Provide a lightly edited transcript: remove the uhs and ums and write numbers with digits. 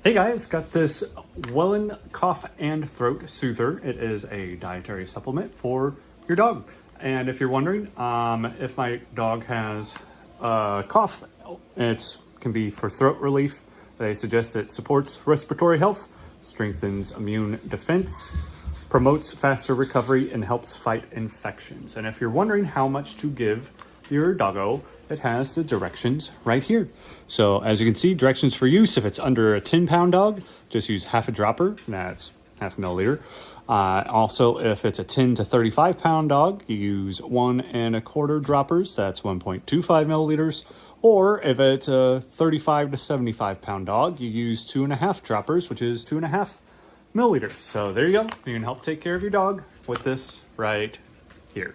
Hey guys, got this WEALLIN cough and throat soother. It is a dietary supplement for your dog. And if you're wondering, if my dog has a cough, it can be for throat relief. They suggest it supports respiratory health, strengthens immune defense, promotes faster recovery, and helps fight infections. And if you're wondering how much to give your doggo, it has the directions right here. So as you can see, directions for use: if it's under a 10-pound dog, just use half a dropper, that's half a milliliter. Also, if it's a 10 to 35-pound dog, you use 1 1/4 droppers, that's 1.25 milliliters. Or if it's a 35 to 75-pound dog, you use 2.5 droppers, which is 2.5 milliliters. So there you go. You can help take care of your dog with this right here.